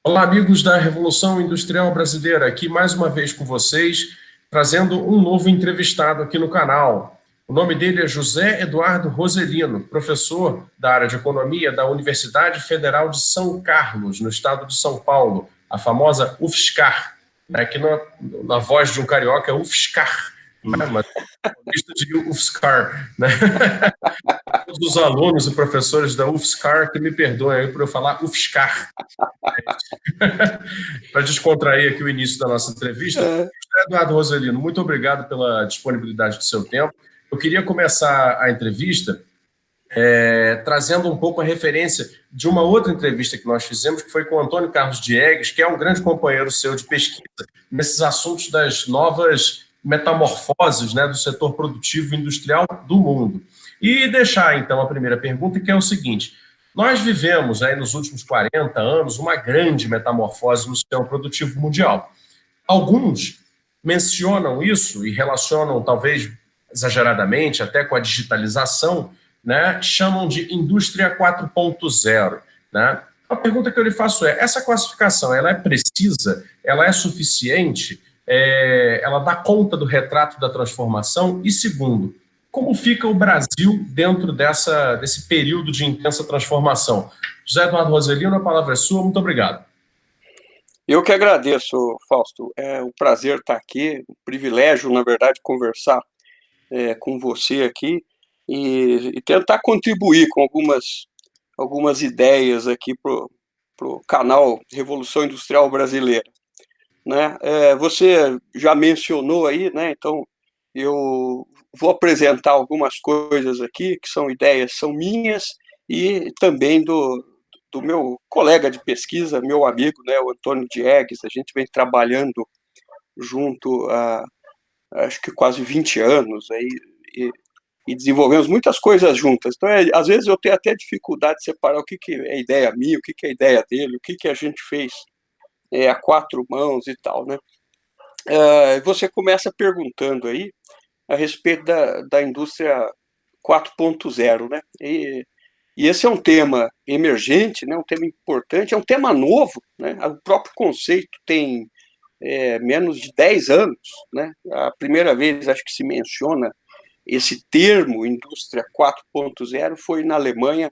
Olá, amigos da Revolução Industrial Brasileira, aqui mais uma vez com vocês, trazendo um novo entrevistado aqui no canal. O nome dele é José Eduardo Roselino, professor da área de Economia da Universidade Federal de São Carlos, no estado de São Paulo, a famosa UFSCar, né, que na voz de um carioca é UFSCar, né, mas lista de UFSCar, né? Todos os alunos e professores da UFSCar que me perdoem aí por eu falar UFSCar, para descontrair aqui o início da nossa entrevista. Eduardo Roselino, muito obrigado pela disponibilidade do seu tempo. Eu queria começar a entrevista trazendo um pouco a referência de uma outra entrevista que nós fizemos, que foi com o Antônio Carlos Diegues, que é um grande companheiro seu de pesquisa nesses assuntos das novas metamorfoses, né, do setor produtivo e industrial do mundo. E deixar, então, a primeira pergunta, que é o seguinte: nós vivemos aí nos últimos 40 anos uma grande metamorfose no sistema produtivo mundial. Alguns mencionam isso e relacionam, talvez exageradamente, até com a digitalização, né? Chamam de indústria 4.0. Né? A pergunta que eu lhe faço é: essa classificação ela é precisa? Ela é suficiente? Ela dá conta do retrato da transformação? E segundo, como fica o Brasil dentro desse período de intensa transformação? José Eduardo Roselino, a palavra é sua. Muito obrigado. Eu que agradeço, Fausto. É um prazer estar aqui, um privilégio, na verdade, conversar com você aqui e tentar contribuir com algumas ideias aqui para o canal Revolução Industrial Brasileira. Né? Você já mencionou aí, né? Então eu vou apresentar algumas coisas aqui que são ideias, são minhas e também do meu colega de pesquisa, meu amigo, né, o Antônio Diegues. A gente vem trabalhando junto há acho que quase 20 anos aí, e desenvolvemos muitas coisas juntas. Então, às vezes eu tenho até dificuldade de separar o que é ideia minha, o que é ideia dele, o que a gente fez a quatro mãos e tal, né? Você começa perguntando aí a respeito da indústria 4.0, né? E esse é um tema emergente, né? Um tema importante, é um tema novo, né? O próprio conceito tem menos de 10 anos, né? A primeira vez, acho que se menciona esse termo, indústria 4.0, foi na Alemanha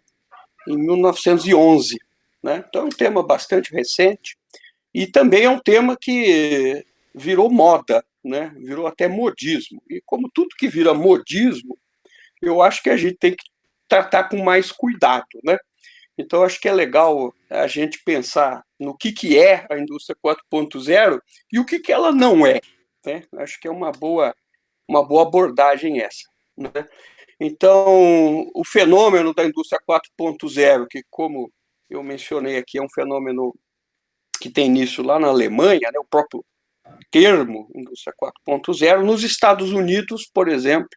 em 1911, né? Então é um tema bastante recente e também é um tema que virou moda, né? Virou até modismo. E como tudo que vira modismo, eu acho que a gente tem que tratar com mais cuidado, né? Então, acho que é legal a gente pensar no que é a indústria 4.0 e o que ela não é. Né? Acho que é uma boa abordagem essa. Né? Então, o fenômeno da indústria 4.0, que, como eu mencionei aqui, é um fenômeno que tem início lá na Alemanha, né? O próprio termo indústria 4.0, nos Estados Unidos, por exemplo,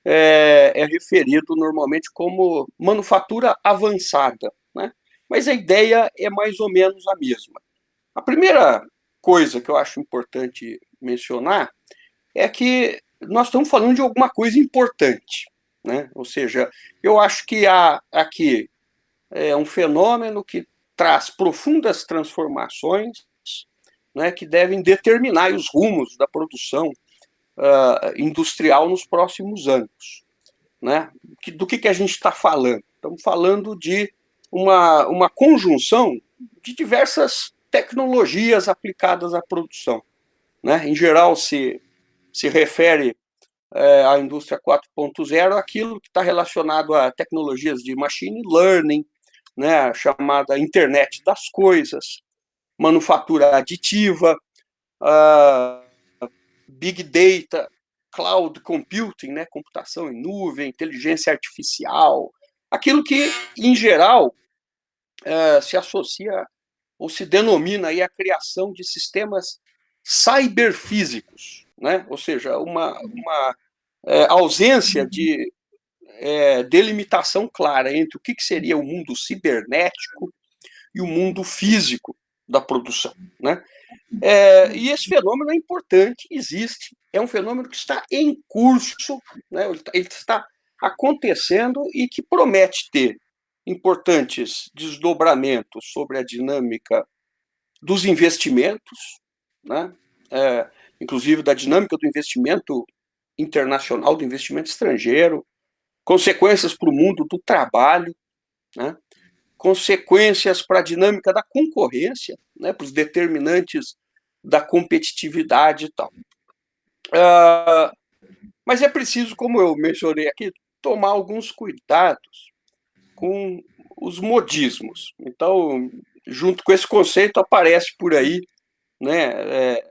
é referido normalmente como manufatura avançada, né? Mas a ideia é mais ou menos a mesma. A primeira coisa que eu acho importante mencionar é que nós estamos falando de alguma coisa importante, né? Ou seja, eu acho que há aqui um fenômeno que traz profundas transformações, né, que devem determinar os rumos da produção industrial nos próximos anos. Né? Do que a gente está falando? Estamos falando de uma conjunção de diversas tecnologias aplicadas à produção. Né? Em geral, se refere à indústria 4.0 aquilo que está relacionado a tecnologias de machine learning, né? A chamada internet das coisas, manufatura aditiva, big data, cloud computing, né, computação em nuvem, inteligência artificial, aquilo que, em geral, se associa ou se denomina aí a criação de sistemas cyberfísicos, né? Ou seja, uma ausência de delimitação clara entre o que seria o mundo cibernético e o mundo físico da produção, né? E esse fenômeno é importante, existe, é um fenômeno que está em curso, né? Ele está acontecendo e que promete ter importantes desdobramentos sobre a dinâmica dos investimentos, né? Inclusive da dinâmica do investimento internacional, do investimento estrangeiro, consequências para o mundo do trabalho, né? Consequências para a dinâmica da concorrência, né? Para os determinantes da competitividade e tal. Mas é preciso, como eu mencionei aqui, tomar alguns cuidados com os modismos. Então, junto com esse conceito, aparece por aí, né?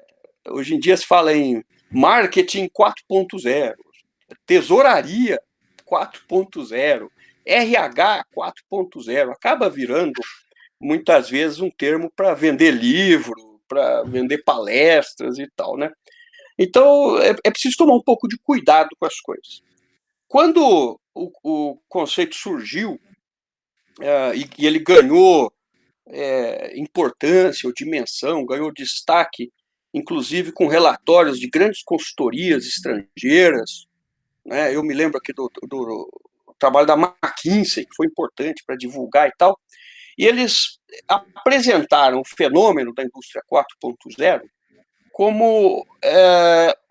Hoje em dia se fala em marketing 4.0, tesouraria 4.0, RH 4.0, acaba virando muitas vezes um termo para vender livro, para vender palestras e tal, né? Então, é preciso tomar um pouco de cuidado com as coisas. Quando o conceito surgiu, e ele ganhou importância ou dimensão, ganhou destaque, inclusive com relatórios de grandes consultorias estrangeiras, né? Eu me lembro aqui do trabalho da McKinsey, que foi importante para divulgar e tal, e eles apresentaram o fenômeno da indústria 4.0 como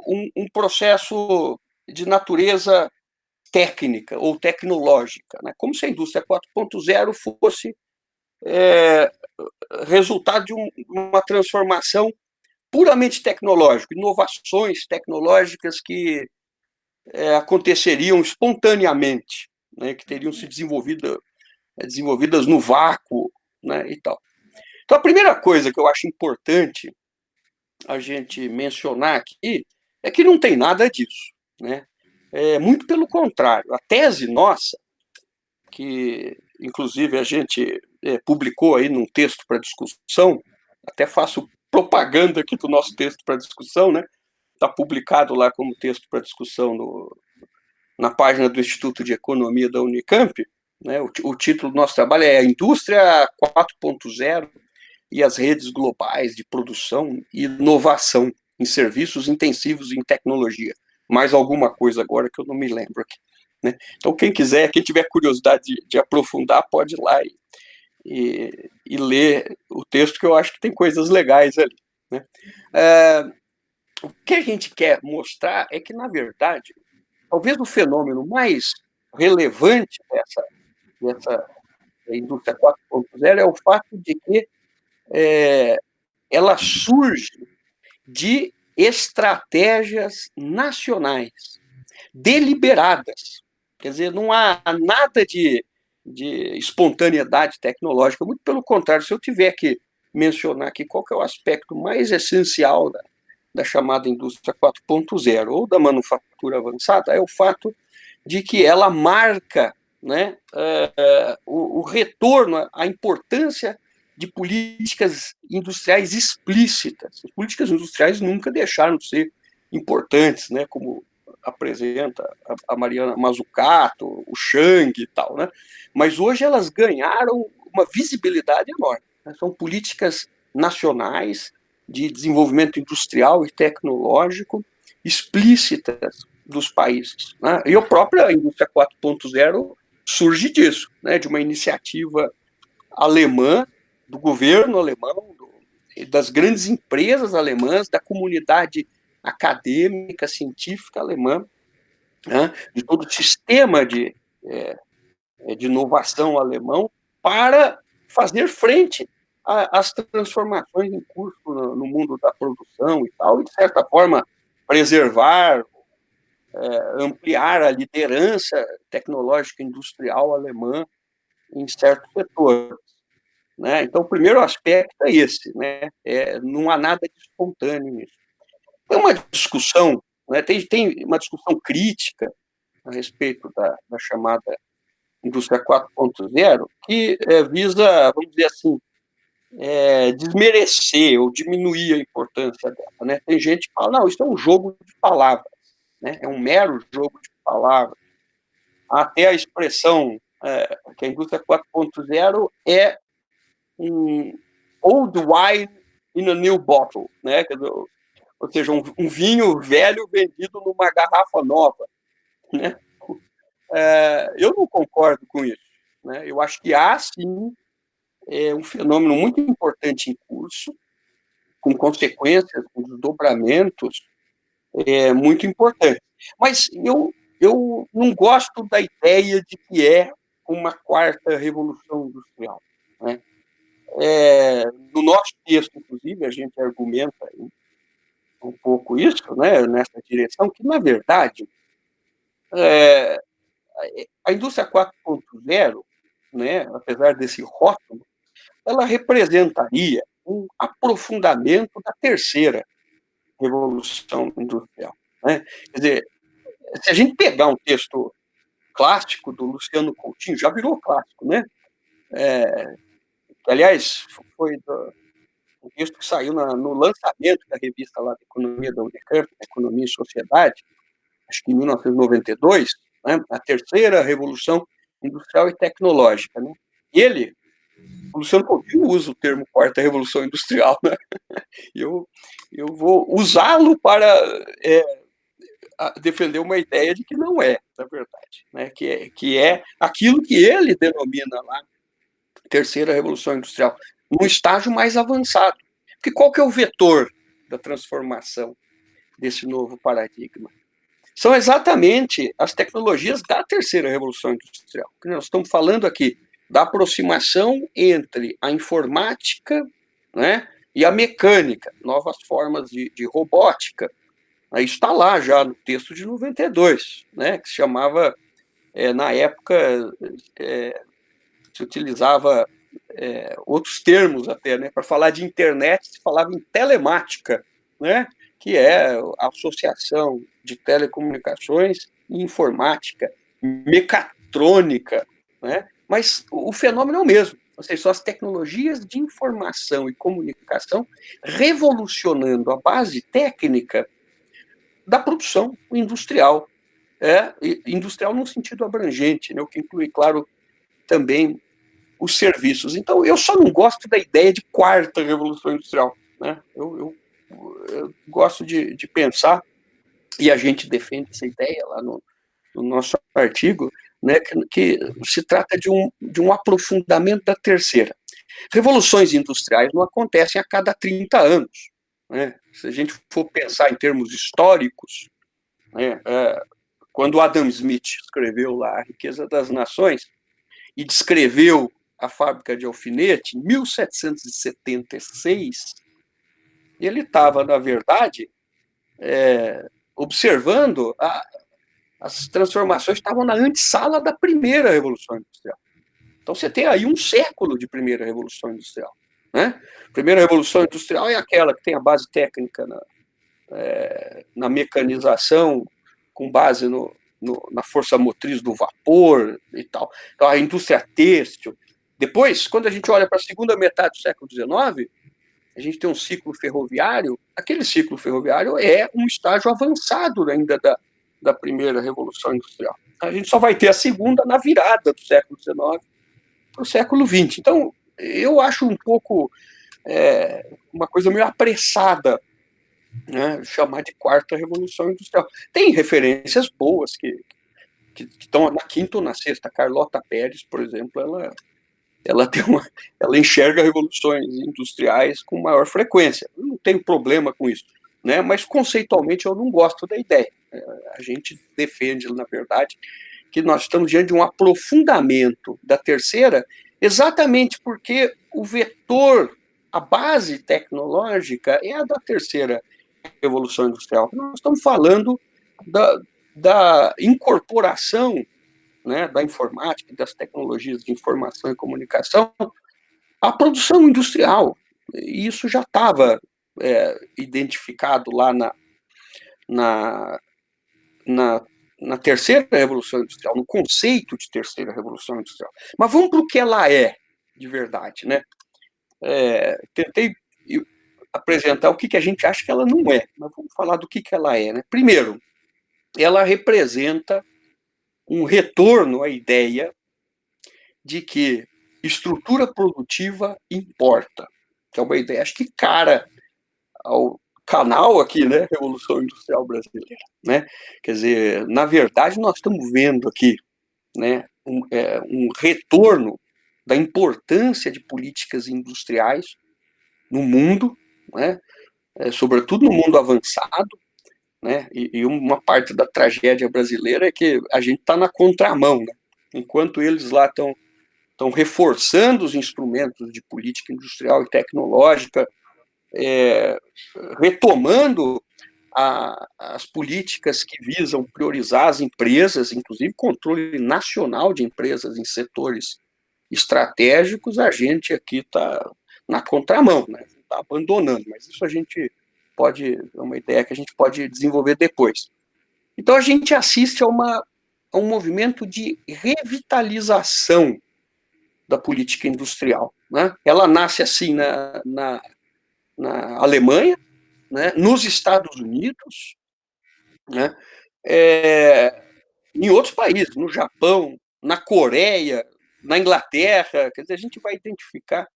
um processo de natureza técnica ou tecnológica, né? Como se a indústria 4.0 fosse resultado de uma transformação puramente tecnológica, inovações tecnológicas que aconteceriam espontaneamente, né? Que teriam se desenvolvidas no vácuo, né? E tal. Então, a primeira coisa que eu acho importante a gente mencionar aqui é que não tem nada disso, né? Muito pelo contrário. A tese nossa, que inclusive a gente publicou aí num texto para discussão, até faço propaganda aqui do nosso texto para discussão, né? Está publicado lá como texto para discussão na página do Instituto de Economia da Unicamp, né? O título do nosso trabalho é Indústria 4.0 e as redes globais de produção e inovação em serviços intensivos em tecnologia. Mais alguma coisa agora que eu não me lembro aqui, né? Então, quem quiser, quem tiver curiosidade de aprofundar, pode ir lá e ler o texto, que eu acho que tem coisas legais ali, né? O que a gente quer mostrar é que, na verdade, talvez o fenômeno mais relevante dessa indústria 4.0 é o fato de que ela surge de estratégias nacionais, deliberadas. Quer dizer, não há nada de espontaneidade tecnológica, muito pelo contrário. Se eu tiver que mencionar aqui qual que é o aspecto mais essencial da chamada indústria 4.0 ou da manufatura avançada, é o fato de que ela marca, né, o retorno, a importância de políticas industriais explícitas. As políticas industriais nunca deixaram de ser importantes, né, como apresenta a Mariana Mazzucato, o Chang e tal, né? Mas hoje elas ganharam uma visibilidade enorme, né? São políticas nacionais de desenvolvimento industrial e tecnológico explícitas dos países, né? E a própria indústria 4.0 surge disso, né? De uma iniciativa alemã, do governo alemão, das grandes empresas alemãs, da comunidade acadêmica, científica alemã, né? De todo o sistema de inovação alemão para fazer frente às transformações em curso no mundo da produção e tal, e, de certa forma, preservar, ampliar a liderança tecnológica industrial alemã em certos setores, né? Então, o primeiro aspecto é esse, né? Não há nada de espontâneo nisso. Tem uma discussão, né? Tem uma discussão crítica a respeito da chamada indústria 4.0, que visa, vamos dizer assim, desmerecer ou diminuir a importância dela, né? Tem gente que fala, não, isso é um jogo de palavras, né? É um mero jogo de palavras. Até a expressão que a indústria 4.0 é um old wine in a new bottle, né? Ou seja, um vinho velho vendido numa garrafa nova, né? Eu não concordo com isso, né? Eu acho que há, sim, um fenômeno muito importante em curso, com consequências, com desdobramentos muito importantes. Mas eu não gosto da ideia de que é uma quarta revolução industrial, né? No nosso texto, inclusive, a gente argumenta um pouco isso, né, nessa direção, que, na verdade, a indústria 4.0, né, apesar desse rótulo, ela representaria um aprofundamento da terceira revolução industrial, né? Quer dizer, se a gente pegar um texto clássico do Luciano Coutinho, já virou clássico, né? Que, aliás, foi um texto que saiu no lançamento da revista lá da Economia da Unicamp, Economia e Sociedade, acho que em 1992, né? A terceira revolução industrial e tecnológica, né? E o Luciano Coutinho usa o termo quarta revolução industrial, né? Eu, eu vou usá-lo para defender uma ideia de que não é, na verdade, né? Que é aquilo que ele denomina lá, terceira revolução industrial, num estágio mais avançado. Porque qual que é o vetor da transformação desse novo paradigma? São exatamente as tecnologias da terceira revolução industrial. Nós estamos falando aqui da aproximação entre a informática, né, e a mecânica, novas formas de robótica. Aí está lá já no texto de 92, né, que se chamava, na época, se utilizava outros termos até, né, para falar de internet, se falava em telemática, né, que é a associação de telecomunicações e informática, mecatrônica, né, mas o fenômeno é o mesmo, ou seja, são as tecnologias de informação e comunicação revolucionando a base técnica da produção industrial, industrial num sentido abrangente, né, o que inclui, claro, também os serviços. Então, eu só não gosto da ideia de quarta revolução industrial, né? Eu gosto de pensar, e a gente defende essa ideia lá no nosso artigo, né, que se trata de um aprofundamento da terceira. Revoluções industriais não acontecem a cada 30 anos. Né? Se a gente for pensar em termos históricos, né, quando Adam Smith escreveu lá A Riqueza das Nações e descreveu a fábrica de alfinete, em 1776, ele estava, na verdade, observando as transformações que estavam na antessala da primeira Revolução Industrial. Então, você tem aí um século de primeira Revolução Industrial. Né? Primeira Revolução Industrial é aquela que tem a base técnica na mecanização, com base na força motriz do vapor e tal. Então, a indústria têxtil. Depois, quando a gente olha para a segunda metade do século XIX, a gente tem um ciclo ferroviário. Aquele ciclo ferroviário é um estágio avançado ainda da primeira Revolução Industrial. A gente só vai ter a segunda na virada do século XIX para o século XX. Então, eu acho um pouco uma coisa meio apressada, né, chamar de quarta revolução industrial. Tem referências boas que estão na quinta ou na sexta. Carlota Pérez, por exemplo, ela enxerga revoluções industriais com maior frequência. Eu não tenho problema com isso, né? Mas conceitualmente eu não gosto da ideia. A gente defende, na verdade, que nós estamos diante de um aprofundamento da terceira, exatamente porque o vetor, a base tecnológica é a da terceira revolução industrial. Nós estamos falando da incorporação, né, da informática, das tecnologias de informação e comunicação à produção industrial. E isso já estava identificado lá na terceira revolução industrial, no conceito de terceira revolução industrial. Mas vamos para o que ela é de verdade, né? Tentei apresentar o que a gente acha que ela não é, mas vamos falar do que ela é, né? Primeiro, ela representa um retorno à ideia de que estrutura produtiva importa, que é uma ideia, acho que cara ao canal aqui, né, Revolução Industrial Brasileira, né? Quer dizer, na verdade, nós estamos vendo aqui, né, um retorno da importância de políticas industriais no mundo, né? Sobretudo no mundo avançado, né? E uma parte da tragédia brasileira é que a gente está na contramão, né? Enquanto eles lá estão reforçando os instrumentos de política industrial e tecnológica, retomando as políticas que visam priorizar as empresas, inclusive controle nacional de empresas em setores estratégicos, a gente aqui está na contramão, né? Está abandonando, mas isso a gente pode, é uma ideia que a gente pode desenvolver depois. Então a gente assiste a um movimento de revitalização da política industrial, né? Ela nasce assim na Alemanha, né? Nos Estados Unidos, né? Em outros países, no Japão, na Coreia, na Inglaterra, quer dizer, a gente vai identificar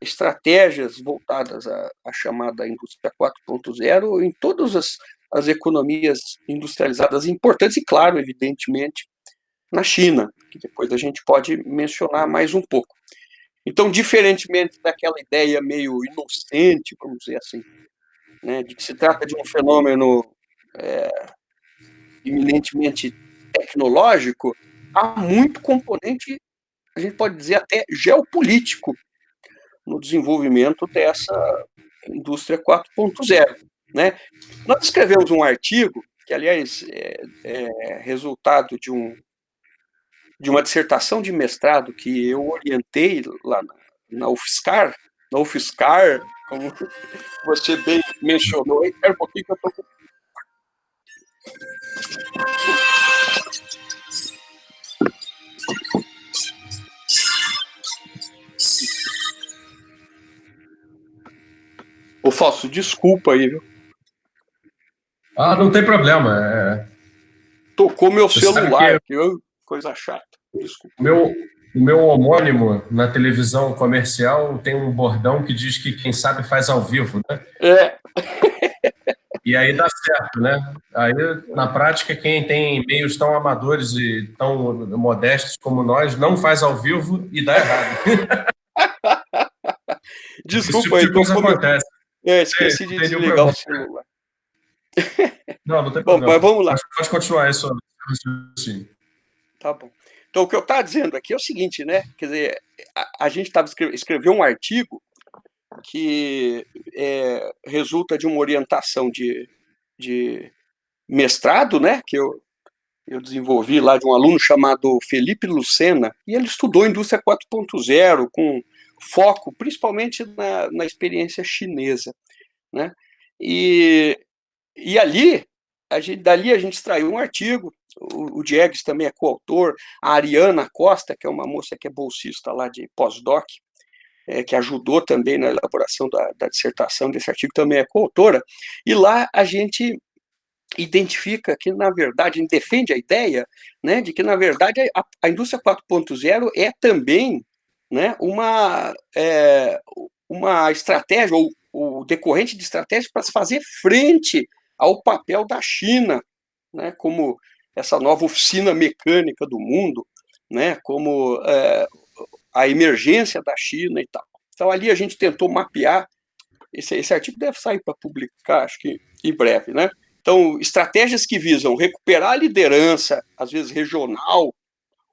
estratégias voltadas à chamada indústria 4.0 em todas as economias industrializadas importantes e, claro, evidentemente, na China, que depois a gente pode mencionar mais um pouco. Então, diferentemente daquela ideia meio inocente, vamos dizer assim, né, de que se trata de um fenômeno eminentemente tecnológico, há muito componente, a gente pode dizer até geopolítico, no desenvolvimento dessa indústria 4.0, né? Nós escrevemos um artigo, que, aliás, é resultado de uma dissertação de mestrado que eu orientei lá na UFSCar, como você bem mencionou. Espera um pouquinho que eu estou com... Ô, Fausto, desculpa aí, viu? Ah, não tem problema. Tocou meu Você celular, sabe que coisa chata. Desculpa. o meu homônimo na televisão comercial tem um bordão que diz que quem sabe faz ao vivo, né? É. E aí dá certo, né? Aí, na prática, quem tem meios tão amadores e tão modestos como nós não faz ao vivo e dá errado. Esse tipo Desculpa aí, de coisa tocou meu... acontece. esqueci Não de tem nenhum desligar o problema. celular. Não tem Bom, mas problema. vamos lá. Pode continuar isso. Sim. Tá bom. Então, o que eu estava dizendo aqui é o seguinte, né? Quer dizer, a gente escreveu um artigo que resulta de uma orientação de mestrado, né? Que eu desenvolvi lá de um aluno chamado Felipe Lucena, e ele estudou indústria 4.0 com foco principalmente na experiência chinesa, né? E ali, dali a gente extraiu um artigo, o Diegues também é coautor, a Ariana Costa, que é uma moça que é bolsista lá de pós-doc, que ajudou também na elaboração da dissertação desse artigo, também é coautora, e lá a gente identifica que, na verdade, a gente defende a ideia, né, de que, na verdade, a indústria 4.0 é também, né, uma estratégia, ou o decorrente de estratégia para se fazer frente ao papel da China, né, como essa nova oficina mecânica do mundo, né, como a emergência da China e tal. Então, ali a gente tentou mapear, esse artigo deve sair para publicar, acho que em breve, né? Então, estratégias que visam recuperar a liderança, às vezes regional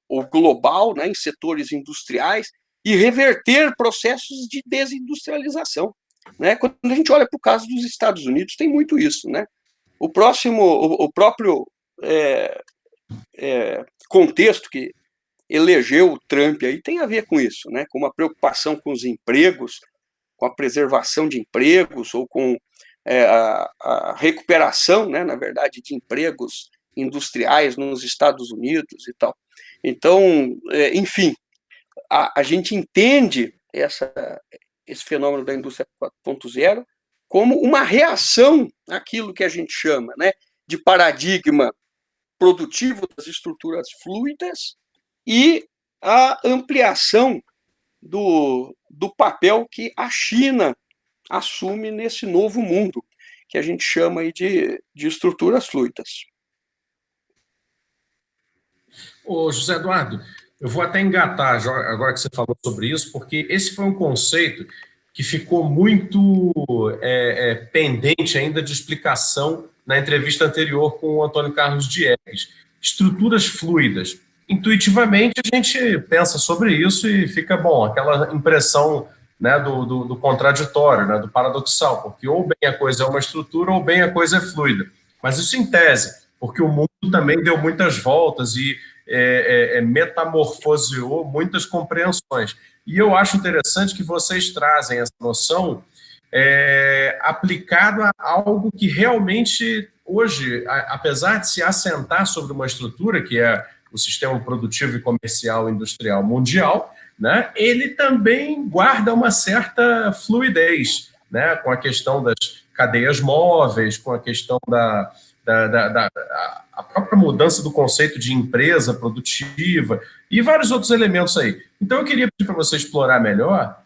ou global, né, em setores industriais, e reverter processos de desindustrialização, né? Quando a gente olha para o caso dos Estados Unidos, tem muito isso, né? O próprio contexto que elegeu o Trump aí tem a ver com isso, né? Com uma preocupação com os empregos, com a preservação de empregos ou com a recuperação, né, na verdade, de empregos industriais nos Estados Unidos e tal. Então, enfim, a gente entende esse fenômeno da indústria 4.0 como uma reação àquilo que a gente chama, né, de paradigma produtivo das estruturas fluidas e a ampliação do papel que a China assume nesse novo mundo, que a gente chama aí de estruturas fluidas. Ô, José Eduardo, eu vou até engatar agora que você falou sobre isso, porque esse foi um conceito que ficou muito pendente ainda de explicação na entrevista anterior com o Antônio Carlos Diegues. Estruturas fluidas. Intuitivamente, a gente pensa sobre isso e fica, bom, aquela impressão, né, do contraditório, né, do paradoxal, porque ou bem a coisa é uma estrutura ou bem a coisa é fluida. Mas isso em tese, porque o mundo também deu muitas voltas e metamorfoseou muitas compreensões. E eu acho interessante que vocês trazem essa noção aplicado a algo que realmente, hoje, apesar de se assentar sobre uma estrutura, que é o sistema produtivo e comercial industrial mundial, né, ele também guarda uma certa fluidez, né, com a questão das cadeias móveis, com a questão da a própria mudança do conceito de empresa produtiva e vários outros elementos aí. Então, eu queria pedir para você explorar melhor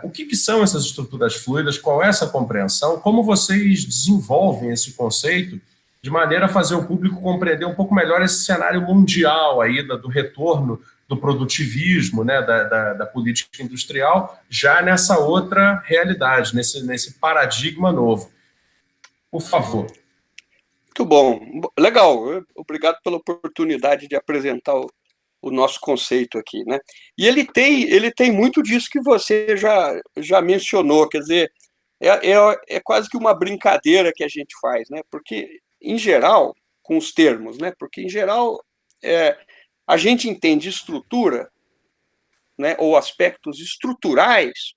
o que são essas estruturas fluidas, qual é essa compreensão, como vocês desenvolvem esse conceito de maneira a fazer o público compreender um pouco melhor esse cenário mundial aí do retorno do produtivismo, né, da política industrial, já nessa outra realidade, nesse paradigma novo. Por favor. Muito bom, legal, obrigado pela oportunidade de apresentar o nosso conceito aqui, né? E ele tem muito disso que você já mencionou, quer dizer, é quase que uma brincadeira que a gente faz, né? Porque, em geral, com os termos, né? Porque, em geral, a gente entende estrutura, né, ou aspectos estruturais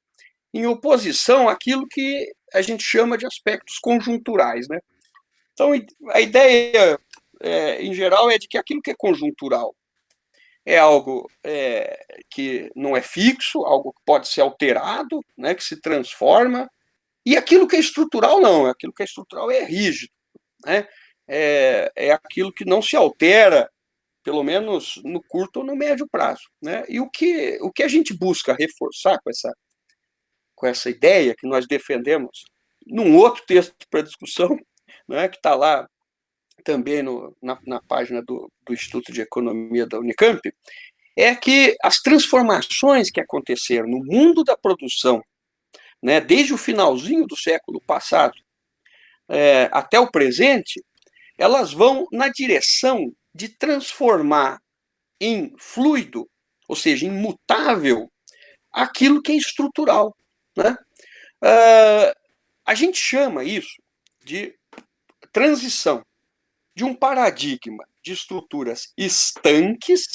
em oposição àquilo que a gente chama de aspectos conjunturais, né? Então, a ideia, em geral, é de que aquilo que é conjuntural é algo que não é fixo, algo que pode ser alterado, né, que se transforma, e aquilo que é estrutural não, aquilo que é estrutural é rígido, né? É aquilo que não se altera, pelo menos no curto ou no médio prazo, né? E o que a gente busca reforçar com essa ideia que nós defendemos num outro texto para discussão, né, que está lá também na página do Instituto de Economia da Unicamp, é que as transformações que aconteceram no mundo da produção, né, desde o finalzinho do século passado até o presente, elas vão na direção de transformar em fluido, ou seja, em mutável, aquilo que é estrutural, né? A gente chama isso de transição de um paradigma de estruturas estanques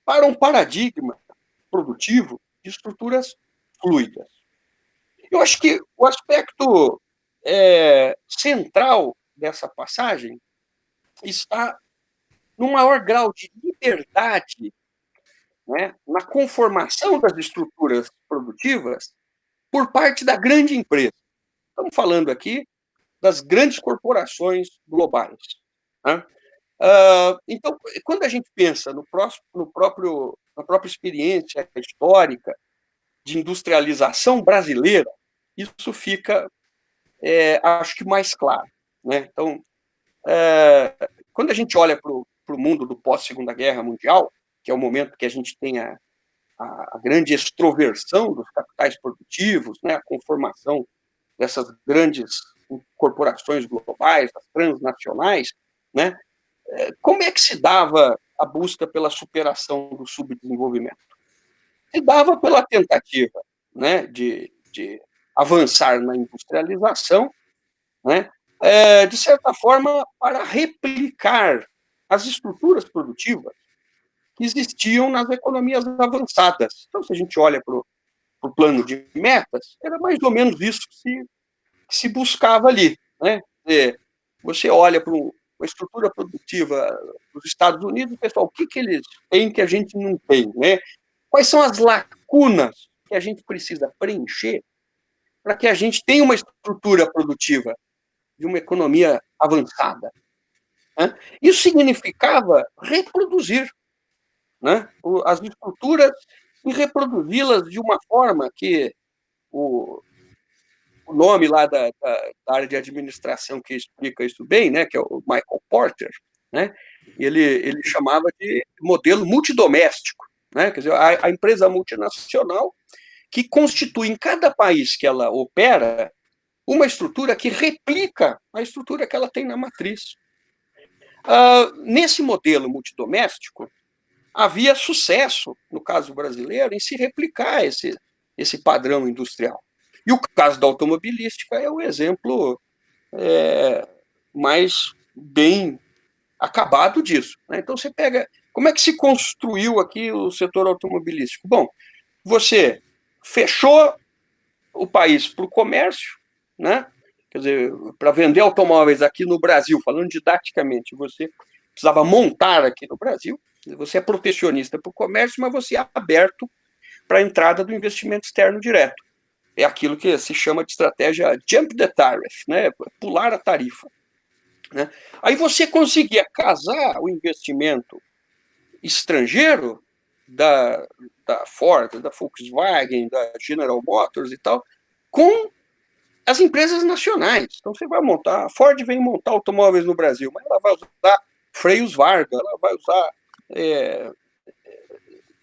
para um paradigma produtivo de estruturas fluidas. Eu acho que o aspecto central dessa passagem está no maior grau de liberdade, né, na conformação das estruturas produtivas por parte da grande empresa. Estamos falando aqui das grandes corporações globais, né? Então, quando a gente pensa na própria experiência histórica de industrialização brasileira, isso fica, acho que, mais claro, né? Então, quando a gente olha para o mundo do pós-Segunda Guerra Mundial, que é o momento que a gente tem a grande extroversão dos capitais produtivos, né, a conformação dessas grandes corporações globais, as transnacionais, né, como é que se dava a busca pela superação do subdesenvolvimento? Se dava pela tentativa, né, de avançar na industrialização, né, de certa forma, para replicar as estruturas produtivas que existiam nas economias avançadas. Então, se a gente olha para o plano de metas, era mais ou menos isso que se buscava ali, né? Você olha para uma estrutura produtiva dos Estados Unidos, pessoal, o que eles têm que a gente não tem, né? Quais são as lacunas que a gente precisa preencher para que a gente tenha uma estrutura produtiva de uma economia avançada, né? Isso significava reproduzir, né, as estruturas e reproduzi-las de uma forma que o nome lá da área de administração que explica isso bem, né, que é o Michael Porter, né, ele chamava de modelo multidoméstico, né, quer dizer, a empresa multinacional que constitui em cada país que ela opera uma estrutura que replica a estrutura que ela tem na matriz. Nesse modelo multidoméstico, havia sucesso, no caso brasileiro, em se replicar esse padrão industrial. E o caso da automobilística é o exemplo mais bem acabado disso. Né? Então, você pega... Como é que se construiu aqui o setor automobilístico? Bom, você fechou o país para o comércio, né? Quer dizer, para vender automóveis aqui no Brasil, falando didaticamente, você precisava montar aqui no Brasil. Você é protecionista para o comércio, mas você é aberto para a entrada do investimento externo direto. É aquilo que se chama de estratégia jump the tariff, né? Pular a tarifa. Né? Aí você conseguia casar o investimento estrangeiro da Ford, da Volkswagen, da General Motors e tal, com as empresas nacionais. Então, você vai montar... A Ford vem montar automóveis no Brasil, mas ela vai usar freios Varga, ela vai usar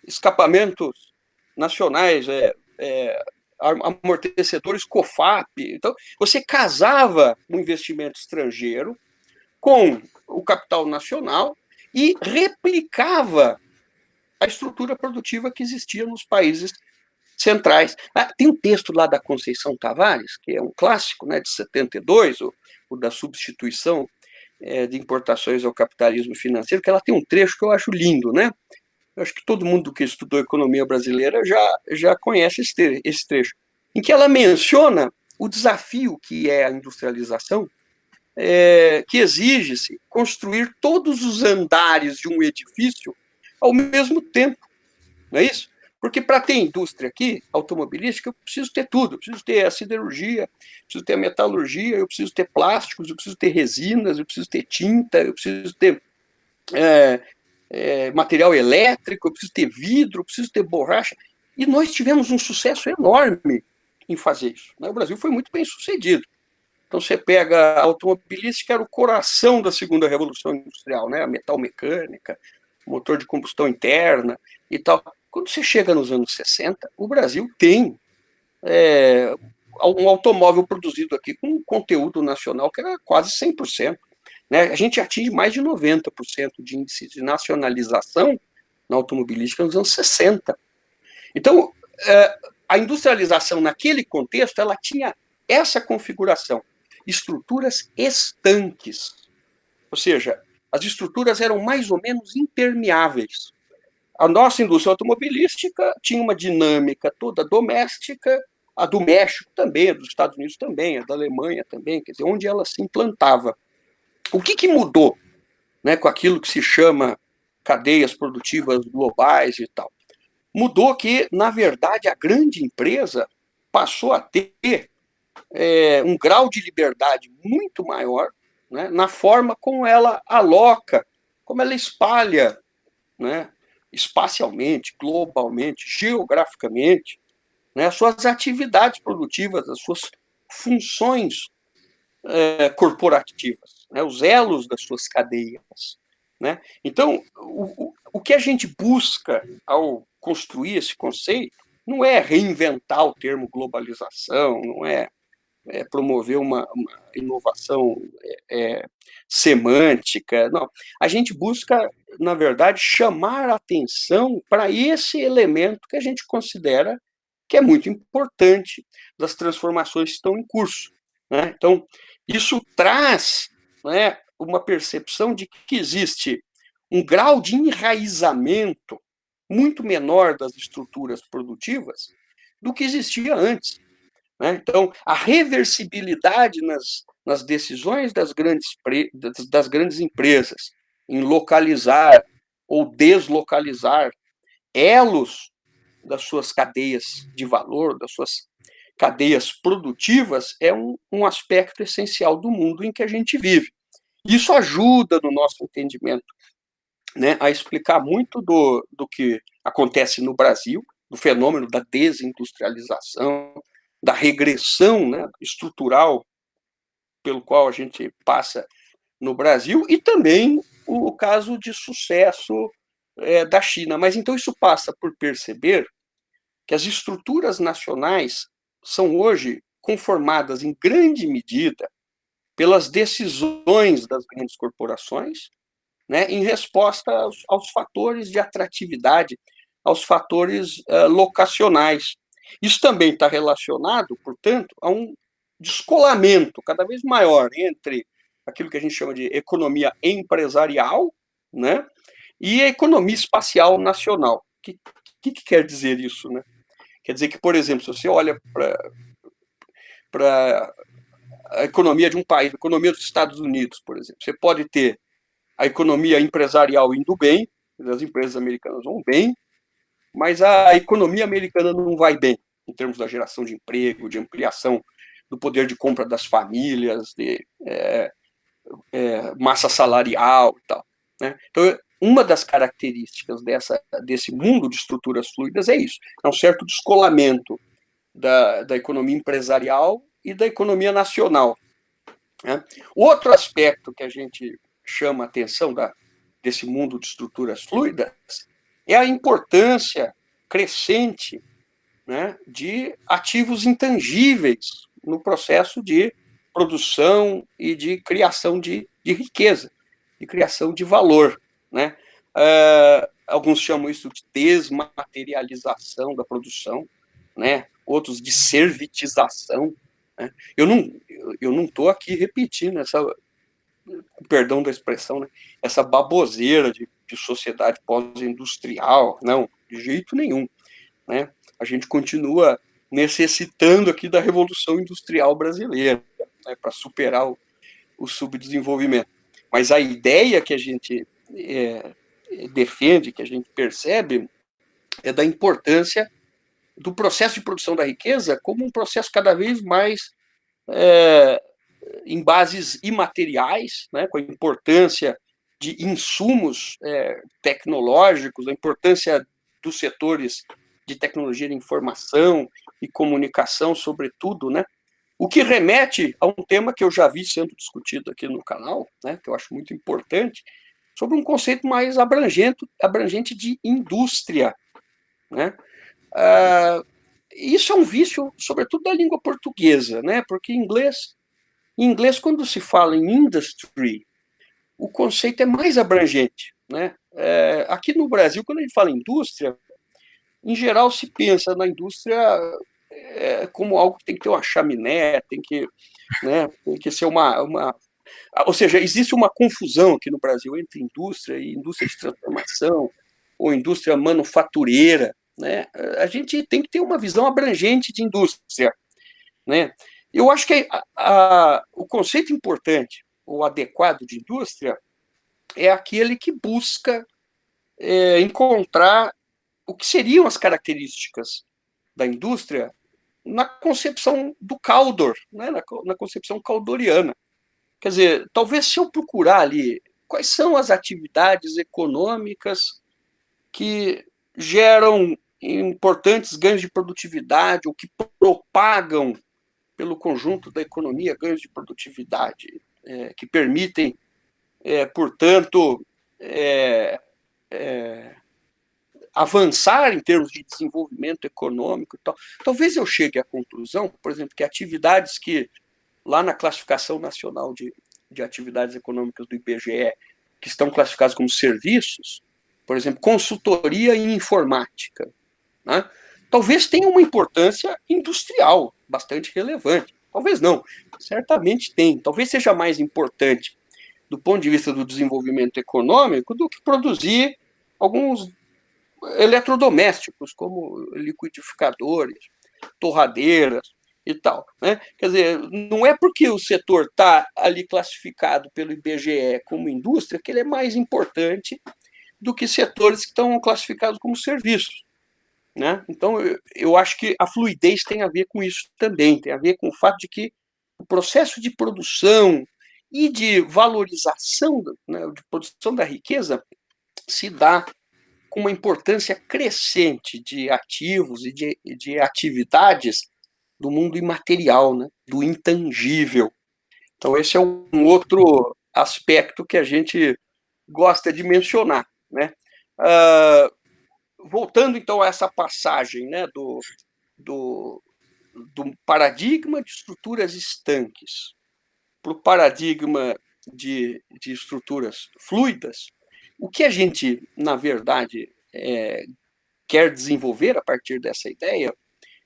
escapamentos nacionais, amortecedores COFAP. Então, você casava o investimento estrangeiro com o capital nacional e replicava a estrutura produtiva que existia nos países centrais. Tem um texto lá da Conceição Tavares, que é um clássico, né, de 72, o da substituição de importações ao capitalismo financeiro, que ela tem um trecho que eu acho lindo, né? Eu acho que todo mundo que estudou economia brasileira já conhece esse trecho, em que ela menciona o desafio que é a industrialização, que exige-se construir todos os andares de um edifício ao mesmo tempo, não é isso? Porque para ter indústria aqui, automobilística, eu preciso ter tudo. Eu preciso ter a siderurgia, eu preciso ter a metalurgia, eu preciso ter plásticos, eu preciso ter resinas, eu preciso ter tinta, eu preciso ter material elétrico, eu preciso ter vidro, eu preciso ter borracha. E nós tivemos um sucesso enorme em fazer isso. O Brasil foi muito bem sucedido. Então, você pega a automobilística, que era o coração da segunda revolução industrial, né? A metalmecânica, motor de combustão interna e tal. Quando você chega nos anos 60, o Brasil tem um automóvel produzido aqui com um conteúdo nacional que era quase 100%. Né? A gente atinge mais de 90% de índice de nacionalização na automobilística nos anos 60. Então, a industrialização naquele contexto, ela tinha essa configuração. Estruturas estanques. Ou seja, as estruturas eram mais ou menos impermeáveis. A nossa indústria automobilística tinha uma dinâmica toda doméstica, a do México também, a dos Estados Unidos também, a da Alemanha também, quer dizer, onde ela se implantava. O que mudou, né, com aquilo que se chama cadeias produtivas globais e tal? Mudou que, na verdade, a grande empresa passou a ter um grau de liberdade muito maior, né, na forma como ela aloca, como ela espalha, né, espacialmente, globalmente, geograficamente, né, as suas atividades produtivas, as suas funções corporativas, né, os elos das suas cadeias. Né? Então, o que a gente busca ao construir esse conceito não é reinventar o termo globalização, não é promover uma inovação semântica, não. A gente busca, na verdade, chamar a atenção para esse elemento que a gente considera que é muito importante das transformações que estão em curso. Né? Então, isso traz, né, uma percepção de que existe um grau de enraizamento muito menor das estruturas produtivas do que existia antes. Né? Então, a reversibilidade nas decisões das grandes empresas em localizar ou deslocalizar elos das suas cadeias de valor, das suas cadeias produtivas, é um aspecto essencial do mundo em que a gente vive. Isso ajuda, no nosso entendimento, né, a explicar muito do que acontece no Brasil, do fenômeno da desindustrialização, da regressão, né, estrutural pelo qual a gente passa no Brasil, e também o caso de sucesso da China. Mas então isso passa por perceber que as estruturas nacionais são hoje conformadas em grande medida pelas decisões das grandes corporações, né, em resposta aos fatores de atratividade, aos fatores locacionais. Isso também está relacionado, portanto, a um descolamento cada vez maior entre aquilo que a gente chama de economia empresarial, né, e a economia espacial nacional. O que quer dizer isso, né? Quer dizer que, por exemplo, se você olha para a economia de um país, a economia dos Estados Unidos, por exemplo, você pode ter a economia empresarial indo bem, as empresas americanas vão bem, mas a economia americana não vai bem, em termos da geração de emprego, de ampliação do poder de compra das famílias, de massa salarial e tal, né? Então, uma das características desse mundo de estruturas fluidas é isso, é um certo descolamento da economia empresarial e da economia nacional, né? Outro aspecto que a gente chama a atenção desse mundo de estruturas fluidas é a importância crescente, né, de ativos intangíveis no processo de produção e de criação de riqueza, de criação de valor, né? Alguns chamam isso de desmaterialização da produção, né? Outros de servitização, né? Eu não estou aqui repetindo perdão da expressão, né, essa baboseira de sociedade pós-industrial, não, de jeito nenhum, né? A gente continua necessitando aqui da Revolução Industrial Brasileira, né, para superar o subdesenvolvimento. Mas a ideia que a gente defende, que a gente percebe, é da importância do processo de produção da riqueza como um processo cada vez mais em bases imateriais, né, com a importância de insumos tecnológicos, a importância dos setores de tecnologia de informação e comunicação, sobretudo, né, o que remete a um tema que eu já vi sendo discutido aqui no canal, né, que eu acho muito importante, sobre um conceito mais abrangente de indústria, né? Isso é um vício, sobretudo, da língua portuguesa, né? Porque em inglês, quando se fala em industry, o conceito é mais abrangente, né? Aqui no Brasil, quando a gente fala em indústria, em geral se pensa na indústria como algo que tem que ter uma chaminé, né, tem que ser uma... Ou seja, existe uma confusão aqui no Brasil entre indústria e indústria de transformação, ou indústria manufatureira, né? A gente tem que ter uma visão abrangente de indústria, né? Eu acho que o conceito importante, ou adequado de indústria, é aquele que busca encontrar o que seriam as características da indústria na concepção do Caldor, né? na concepção caldoriana. Quer dizer, talvez se eu procurar ali quais são as atividades econômicas que geram importantes ganhos de produtividade ou que propagam pelo conjunto da economia ganhos de produtividade, que permitem, portanto, avançar em termos de desenvolvimento econômico e tal. Talvez eu chegue à conclusão, por exemplo, que atividades que, lá na classificação nacional de atividades econômicas do IBGE, que estão classificadas como serviços, por exemplo, consultoria e informática, né? Talvez tenha uma importância industrial bastante relevante. Talvez não, certamente tem. Talvez seja mais importante do ponto de vista do desenvolvimento econômico do que produzir alguns eletrodomésticos, como liquidificadores, torradeiras e tal, né? Quer dizer, não é porque o setor está ali classificado pelo IBGE como indústria que ele é mais importante do que setores que estão classificados como serviços, né? Então, eu acho que a fluidez tem a ver com isso também, tem a ver com o fato de que o processo de produção e de valorização, né, de produção da riqueza se dá com uma importância crescente de ativos e de atividades do mundo imaterial, né, do intangível. Então, esse é um outro aspecto que a gente gosta de mencionar, né? voltando então a essa passagem, né, do, do paradigma de estruturas estanques para o paradigma de estruturas fluidas, o que a gente, na verdade, quer desenvolver a partir dessa ideia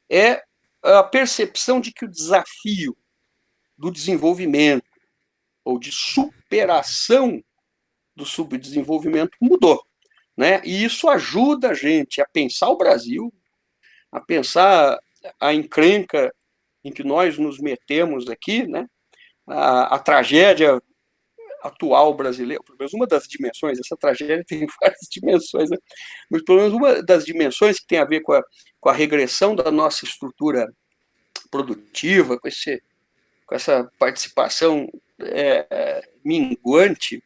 é a percepção de que o desafio do desenvolvimento ou de superação do subdesenvolvimento mudou, né? E isso ajuda a gente a pensar o Brasil, a pensar a encrenca em que nós nos metemos aqui, né? A tragédia atual brasileira, pelo menos uma das dimensões, essa tragédia tem várias dimensões, né? Mas pelo menos uma das dimensões que tem a ver com a regressão da nossa estrutura produtiva, com essa participação minguante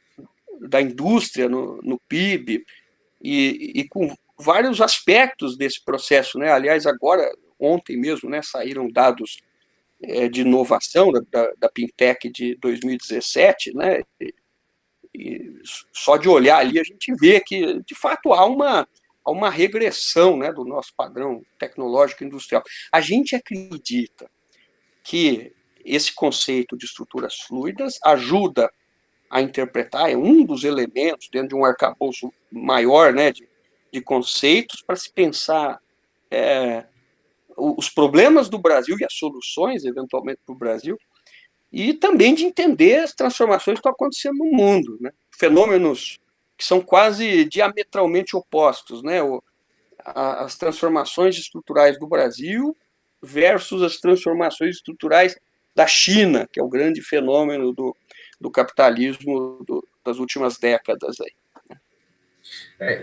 da indústria no PIB e com vários aspectos desse processo, né? Aliás, agora, ontem mesmo, né, saíram dados de inovação da Pintec de 2017, né? E só de olhar ali a gente vê que, de fato, há uma regressão, né, do nosso padrão tecnológico industrial. A gente acredita que esse conceito de estruturas fluidas ajuda a interpretar, é um dos elementos dentro de um arcabouço maior, né, de conceitos para se pensar os problemas do Brasil e as soluções, eventualmente, para o Brasil, e também de entender as transformações que estão acontecendo no mundo, né? Fenômenos que são quase diametralmente opostos, né? As transformações estruturais do Brasil versus as transformações estruturais da China, que é o grande fenômeno do capitalismo das últimas décadas. Aí.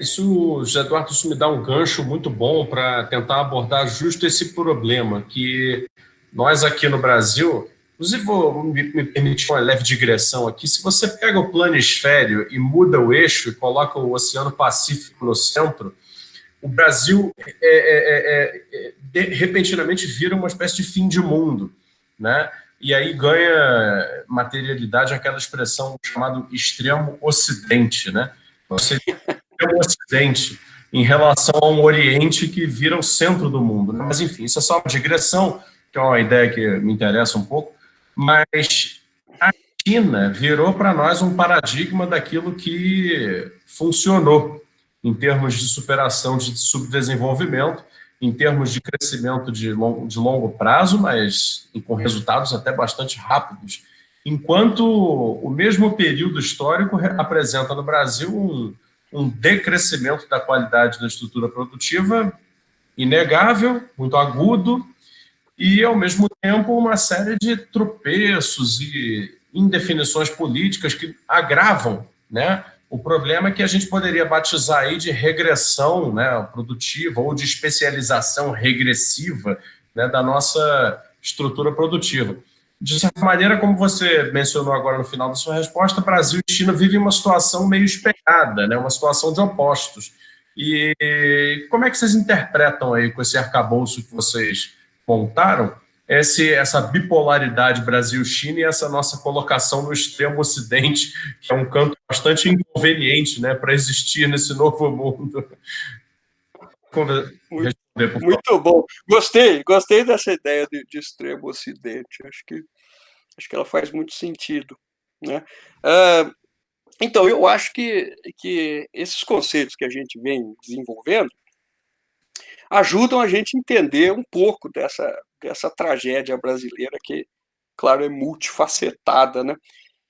Isso, José Eduardo, isso me dá um gancho muito bom para tentar abordar justo esse problema que nós aqui no Brasil, inclusive vou me permitir uma leve digressão aqui, se você pega o planisfério e muda o eixo e coloca o Oceano Pacífico no centro, o Brasil repentinamente vira uma espécie de fim de mundo, né? E aí ganha materialidade aquela expressão chamada extremo ocidente, né? Você tem um ocidente em relação a um oriente que vira o centro do mundo, né? Mas enfim, isso é só uma digressão, que é uma ideia que me interessa um pouco, mas a China virou para nós um paradigma daquilo que funcionou em termos de superação de subdesenvolvimento, em termos de crescimento de longo prazo, mas com resultados até bastante rápidos. Enquanto o mesmo período histórico apresenta no Brasil um decrescimento da qualidade da estrutura produtiva inegável, muito agudo, e, ao mesmo tempo, uma série de tropeços e indefinições políticas que agravam, né, o problema que a gente poderia batizar aí de regressão, né, produtiva ou de especialização regressiva, né, da nossa estrutura produtiva. De certa maneira, como você mencionou agora no final da sua resposta, Brasil e China vivem uma situação meio espelhada, né, uma situação de opostos. E como é que vocês interpretam aí com esse arcabouço que vocês montaram essa bipolaridade Brasil-China e essa nossa colocação no extremo ocidente, que é um canto bastante inconveniente, né, para existir nesse novo mundo? Muito bom. Gostei dessa ideia de extremo ocidente. Acho que ela faz muito sentido, né? Então, eu acho que esses conceitos que a gente vem desenvolvendo ajudam a gente a entender um pouco dessa tragédia brasileira que, claro, é multifacetada, né?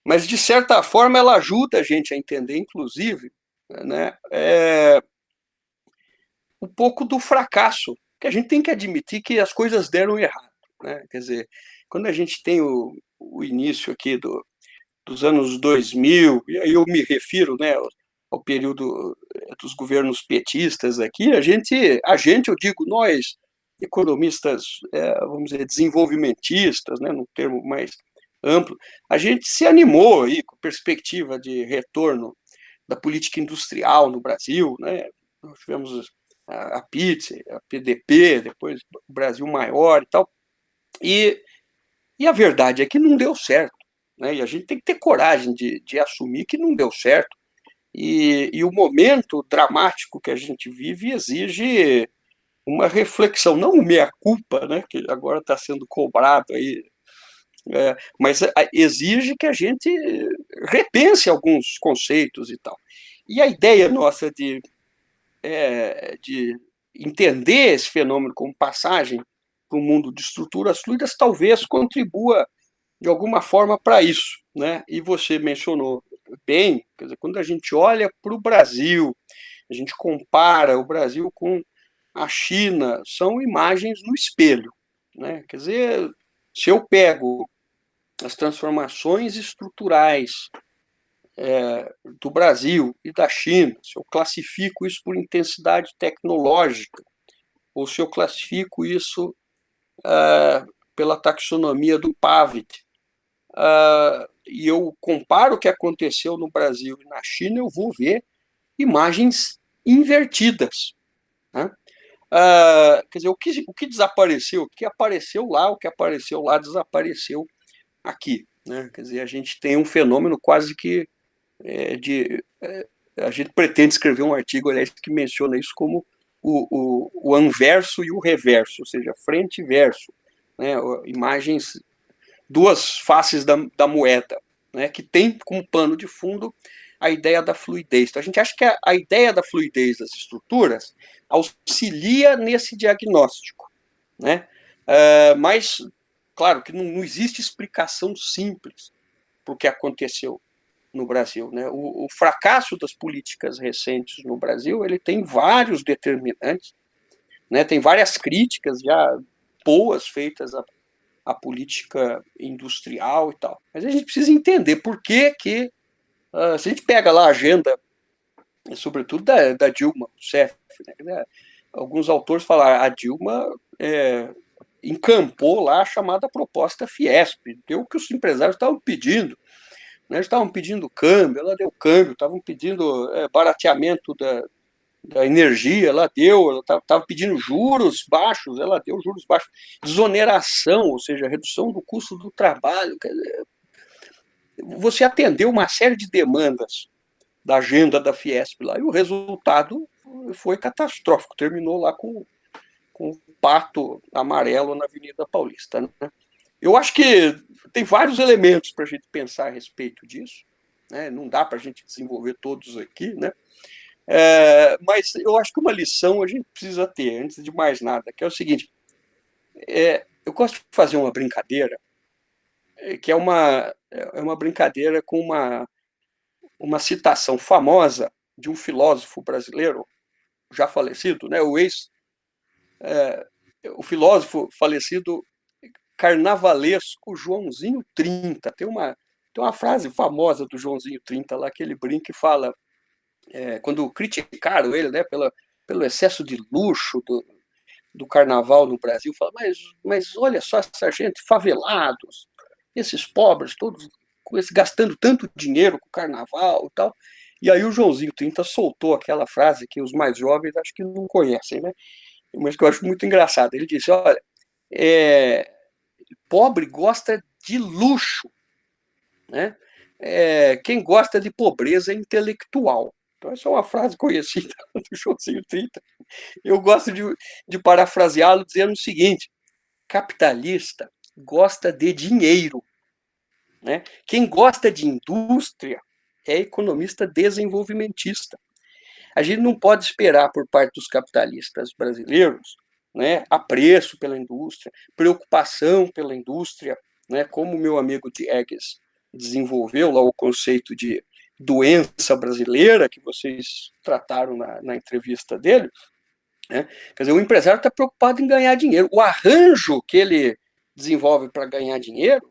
Mas, de certa forma, ela ajuda a gente a entender, inclusive, né, um pouco do fracasso, que a gente tem que admitir que as coisas deram errado, né? Quer dizer, quando a gente tem o início aqui dos anos 2000, e aí eu me refiro, né, ao período dos governos petistas aqui, a gente, eu digo nós, economistas, vamos dizer, desenvolvimentistas, né, num termo mais amplo, a gente se animou aí com perspectiva de retorno da política industrial no Brasil, né, nós tivemos a PITSE, a PDP, depois o Brasil Maior e tal, e a verdade é que não deu certo, né? E a gente tem que ter coragem de assumir que não deu certo E o momento dramático que a gente vive exige uma reflexão, não meia-culpa, né, que agora está sendo cobrado aí, mas exige que a gente repense alguns conceitos e tal. E a ideia nossa de entender esse fenômeno como passagem para um mundo de estruturas fluidas talvez contribua de alguma forma para isso, né? E você mencionou bem, quer dizer, quando a gente olha para o Brasil, a gente compara o Brasil com a China, são imagens no espelho, né? Quer dizer, se eu pego as transformações estruturais do Brasil e da China, se eu classifico isso por intensidade tecnológica, ou se eu classifico isso pela taxonomia do Pavet, e eu comparo o que aconteceu no Brasil e na China, eu vou ver imagens invertidas. Né? Quer dizer, o que desapareceu, o que apareceu lá desapareceu aqui. Né? Quer dizer, a gente tem um fenômeno quase que a gente pretende escrever um artigo, aliás, que menciona isso como o anverso e o reverso, ou seja, frente e verso, né? Imagens, duas faces da moeda, né? Que tem como pano de fundo a ideia da fluidez. Então, a gente acha que a ideia da fluidez das estruturas auxilia nesse diagnóstico, né? Mas, claro, que não existe explicação simples para o que aconteceu no Brasil. Né? O fracasso das políticas recentes no Brasil ele tem vários determinantes, né? Tem várias críticas já boas feitas à política industrial e tal. Mas a gente precisa entender por que se a gente pega lá a agenda, sobretudo da Dilma Rousseff, né? Alguns autores falaram a Dilma encampou lá a chamada proposta Fiesp, deu o que os empresários estavam pedindo. Né, eles estavam pedindo câmbio, ela deu câmbio, estavam pedindo barateamento da energia, ela deu, ela estava pedindo juros baixos, ela deu juros baixos, desoneração, ou seja, redução do custo do trabalho. Quer dizer, você atendeu uma série de demandas da agenda da Fiesp lá, e o resultado foi catastrófico, terminou lá com o pato amarelo na Avenida Paulista. Né? Eu acho que tem vários elementos para a gente pensar a respeito disso. Né? Não dá para a gente desenvolver todos aqui, né? Mas eu acho que uma lição a gente precisa ter, antes de mais nada, que é o seguinte: eu gosto de fazer uma brincadeira, que é uma brincadeira com uma citação famosa de um filósofo brasileiro, já falecido, né? O filósofo falecido carnavalesco Joãozinho 30. Tem uma frase famosa do Joãozinho 30 lá que ele brinca e fala, quando criticaram ele, né, pelo excesso de luxo do carnaval no Brasil, fala, mas olha só essa gente, favelados, esses pobres, todos gastando tanto dinheiro com o carnaval e tal. E aí o Joãozinho 30 soltou aquela frase que os mais jovens acho que não conhecem, né? Mas que eu acho muito engraçado. Ele disse, olha, pobre gosta de luxo, né? Quem gosta de pobreza é intelectual. Então, essa é uma frase conhecida do Joãozinho 30. Eu gosto de parafraseá-lo dizendo o seguinte: capitalista gosta de dinheiro. Né? Quem gosta de indústria é economista desenvolvimentista. A gente não pode esperar por parte dos capitalistas brasileiros, né, apreço pela indústria, preocupação pela indústria, né, como o meu amigo Diegues desenvolveu lá o conceito de doença brasileira, que vocês trataram na entrevista dele. Né? Quer dizer, o empresário está preocupado em ganhar dinheiro. O arranjo que ele desenvolve para ganhar dinheiro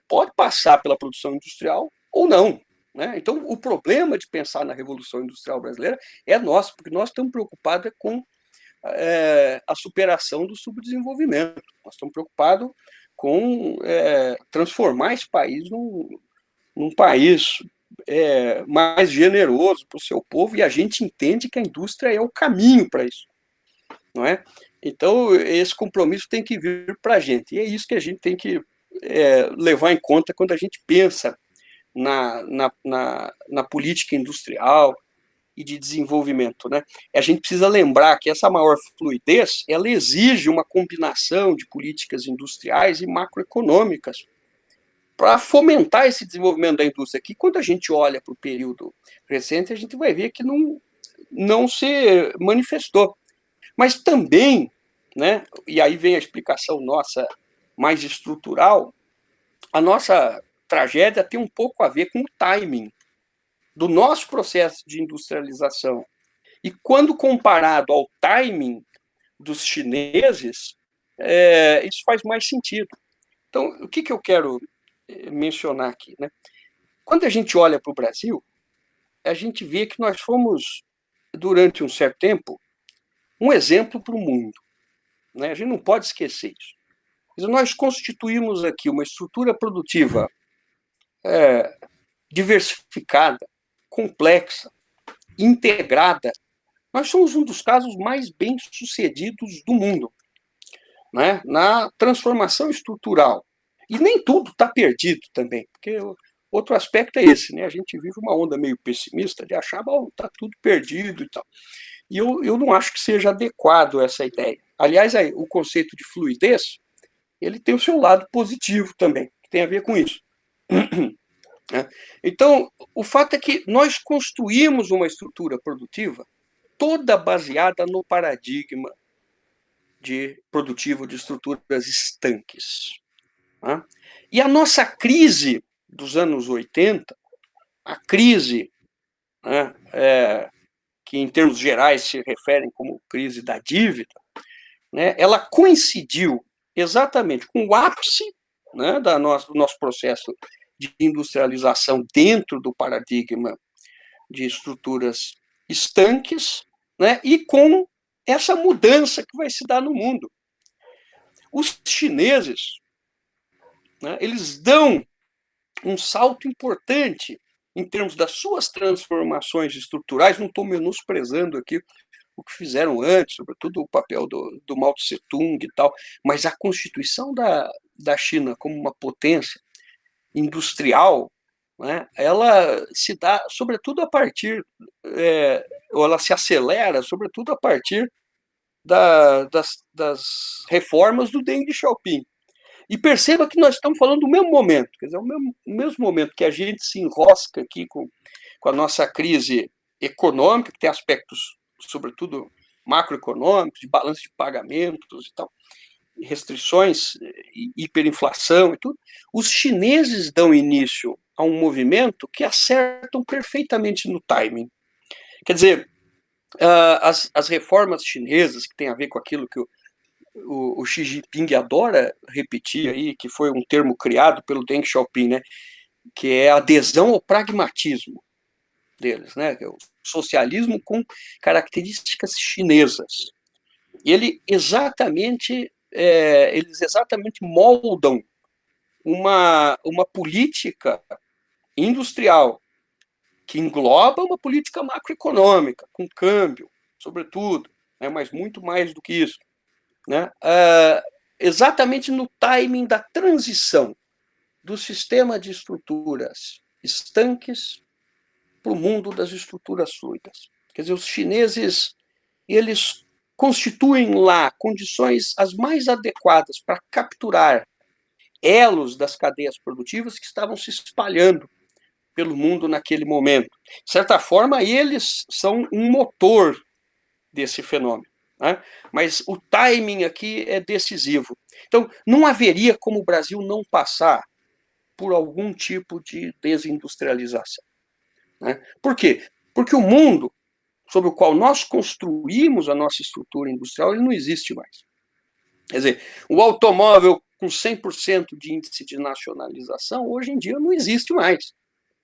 pode passar pela produção industrial ou não. Né? Então, o problema de pensar na Revolução Industrial Brasileira é nosso, porque nós estamos preocupados com a superação do subdesenvolvimento. Nós estamos preocupados com transformar esse país num país mais generoso para o seu povo, e a gente entende que a indústria é o caminho para isso. Não é? Então, esse compromisso tem que vir para a gente, e é isso que a gente tem que levar em conta quando a gente pensa na política industrial e de desenvolvimento, né? A gente precisa lembrar que essa maior fluidez, ela exige uma combinação de políticas industriais e macroeconômicas para fomentar esse desenvolvimento da indústria. Que quando a gente olha para o período recente, a gente vai ver que não se manifestou. Mas também, né, e aí vem a explicação nossa mais estrutural, a nossa tragédia tem um pouco a ver com o timing do nosso processo de industrialização. E quando comparado ao timing dos chineses, isso faz mais sentido. Então, o que eu quero mencionar aqui, né? Quando a gente olha para o Brasil, a gente vê que nós fomos, durante um certo tempo, um exemplo para o mundo, né? A gente não pode esquecer isso. Nós constituímos aqui uma estrutura produtiva diversificada, complexa, integrada. Nós somos um dos casos mais bem-sucedidos do mundo, né, na transformação estrutural. E nem tudo está perdido também, porque outro aspecto é esse, né? A gente vive uma onda meio pessimista de achar que está tudo perdido e tal. E eu não acho que seja adequado essa ideia. Aliás, aí, o conceito de fluidez, ele tem o seu lado positivo também, que tem a ver com isso. Então, o fato é que nós construímos uma estrutura produtiva toda baseada no paradigma produtivo de estruturas estanques. E a nossa crise dos anos 80, a crise, que em termos gerais se referem como crise da dívida, ela coincidiu exatamente com o ápice, do nosso processo de industrialização dentro do paradigma de estruturas estanques, e com essa mudança que vai se dar no mundo. Os chineses, eles dão um salto importante em termos das suas transformações estruturais. Não estou menosprezando aqui o que fizeram antes, sobretudo o papel do Mao Tse Tung e tal, mas a constituição da China como uma potência industrial, ela se dá, sobretudo a partir, ou ela se acelera, sobretudo a partir das reformas do Deng Xiaoping. E perceba que nós estamos falando do mesmo momento, quer dizer, o mesmo momento que a gente se enrosca aqui com a nossa crise econômica, que tem aspectos, sobretudo, macroeconômicos, de balanço de pagamentos e tal, restrições, hiperinflação e tudo, os chineses dão início a um movimento que acertam perfeitamente no timing. Quer dizer, as reformas chinesas, que tem a ver com aquilo que o Xi Jinping adora repetir aí, que foi um termo criado pelo Deng Xiaoping, né, que é a adesão ao pragmatismo deles, né, o socialismo com características chinesas. Eles exatamente moldam uma política industrial que engloba uma política macroeconômica, com câmbio, sobretudo, mas muito mais do que isso, exatamente no timing da transição do sistema de estruturas estanques para o mundo das estruturas fluidas. Quer dizer, os chineses, eles constituem lá condições as mais adequadas para capturar elos das cadeias produtivas que estavam se espalhando pelo mundo naquele momento. De certa forma, eles são um motor desse fenômeno, mas o timing aqui é decisivo. Então, não haveria como o Brasil não passar por algum tipo de desindustrialização. Por quê? Porque o mundo sobre o qual nós construímos a nossa estrutura industrial, ele não existe mais. Quer dizer, o automóvel com 100% de índice de nacionalização, hoje em dia não existe mais.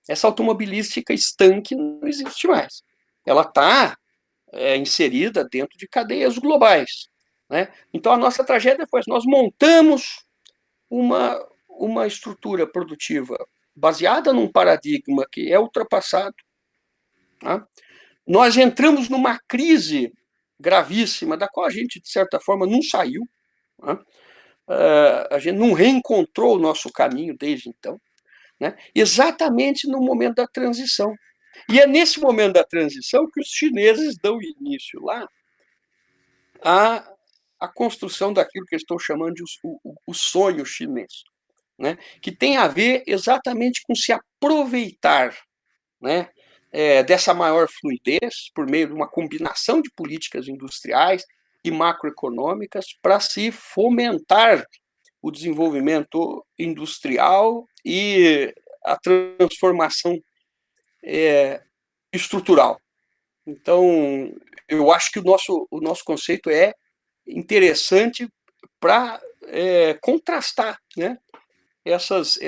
Essa automobilística estanque não existe mais. Ela está inserida dentro de cadeias globais. Então, a nossa tragédia foi essa. Nós montamos uma estrutura produtiva baseada num paradigma que é ultrapassado. Nós entramos numa crise gravíssima, da qual a gente, de certa forma, não saiu. A gente não reencontrou o nosso caminho desde então. né? Exatamente no momento da transição. E é nesse momento da transição que os chineses dão início lá à construção daquilo que eles estão chamando de o sonho chinês, né? Que tem a ver exatamente com se aproveitar, né, dessa maior fluidez por meio de uma combinação de políticas industriais e macroeconômicas para se fomentar o desenvolvimento industrial e a transformação estrutural. Então, eu acho que o nosso conceito é interessante para contrastar, né, essas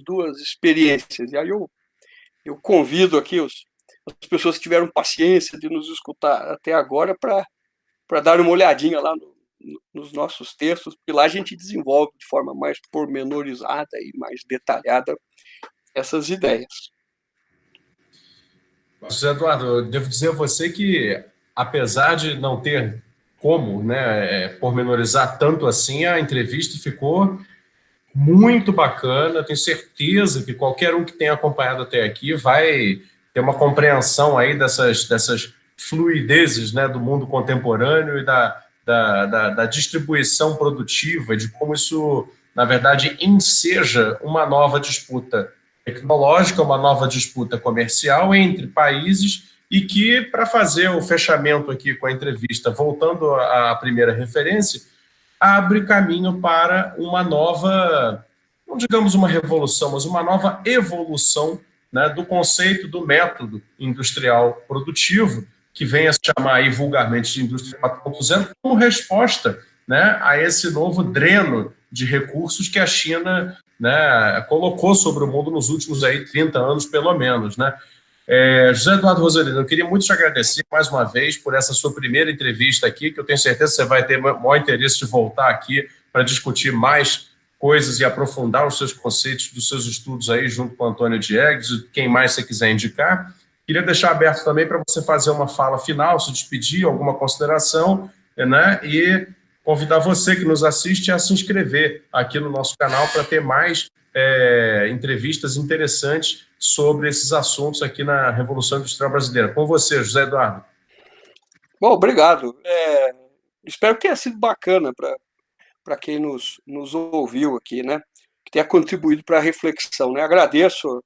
duas experiências. E aí eu convido aqui as pessoas que tiveram paciência de nos escutar até agora para dar uma olhadinha lá nos nossos textos, porque lá a gente desenvolve de forma mais pormenorizada e mais detalhada essas ideias. José Eduardo, eu devo dizer a você que, apesar de não ter como, né, pormenorizar tanto assim, a entrevista ficou muito bacana. Tenho certeza que qualquer um que tenha acompanhado até aqui vai ter uma compreensão aí dessas fluidezes, né, do mundo contemporâneo e da distribuição produtiva, de como isso, na verdade, enseja uma nova disputa tecnológica, uma nova disputa comercial entre países e que, para fazer o fechamento aqui com a entrevista, voltando à primeira referência, abre caminho para uma nova, não digamos uma revolução, mas uma nova evolução, né, do conceito do método industrial produtivo, que vem a se chamar aí vulgarmente de indústria 4.0, como resposta, né, a esse novo dreno de recursos que a China, né, colocou sobre o mundo nos últimos aí 30 anos, pelo menos, né? José Eduardo Rosolino, eu queria muito te agradecer mais uma vez por essa sua primeira entrevista aqui, que eu tenho certeza que você vai ter maior interesse de voltar aqui para discutir mais coisas e aprofundar os seus conceitos dos seus estudos aí junto com o Antônio Diegues e quem mais você quiser indicar. Queria deixar aberto também para você fazer uma fala final, se despedir, alguma consideração, né? E convidar você que nos assiste a se inscrever aqui no nosso canal para ter mais entrevistas interessantes sobre esses assuntos aqui na Revolução Industrial Brasileira. Com você, José Eduardo. Bom, obrigado. Espero que tenha sido bacana para quem nos ouviu aqui, né? Que tenha contribuído para a reflexão, né? Agradeço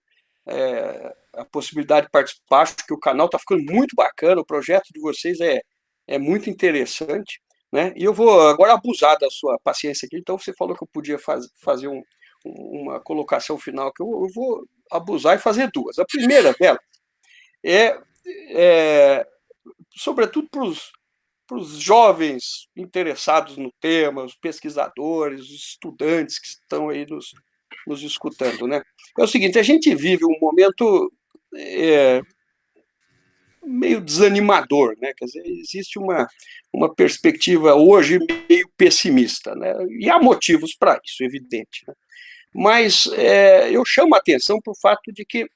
a possibilidade de participar, acho que o canal está ficando muito bacana, o projeto de vocês é muito interessante, né? E eu vou agora abusar da sua paciência aqui, então você falou que eu podia fazer uma colocação final, que eu vou abusar e fazer duas. A primeira dela é sobretudo para os jovens interessados no tema, os pesquisadores, os estudantes que estão aí nos escutando, né? É o seguinte, a gente vive um momento meio desanimador, né? Quer dizer, existe uma perspectiva hoje meio pessimista, né? E há motivos para isso, evidente, né? Mas eu chamo a atenção para o fato de que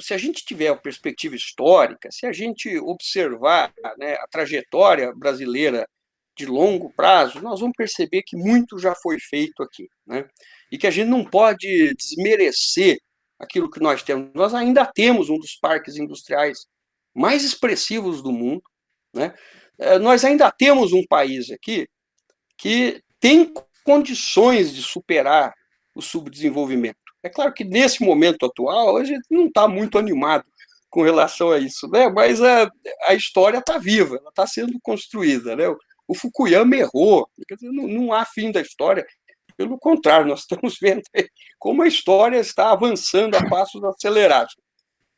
se a gente tiver uma perspectiva histórica, se a gente observar, né, a trajetória brasileira de longo prazo, nós vamos perceber que muito já foi feito aqui, né? E que a gente não pode desmerecer aquilo que nós temos. Nós ainda temos um dos parques industriais mais expressivos do mundo, né? Nós ainda temos um país aqui que tem condições de superar o subdesenvolvimento. É claro que nesse momento atual a gente não está muito animado com relação a isso, né? Mas a história está viva, ela está sendo construída, né? O Fukuyama errou, quer dizer, não há fim da história, pelo contrário, nós estamos vendo como a história está avançando a passos acelerados.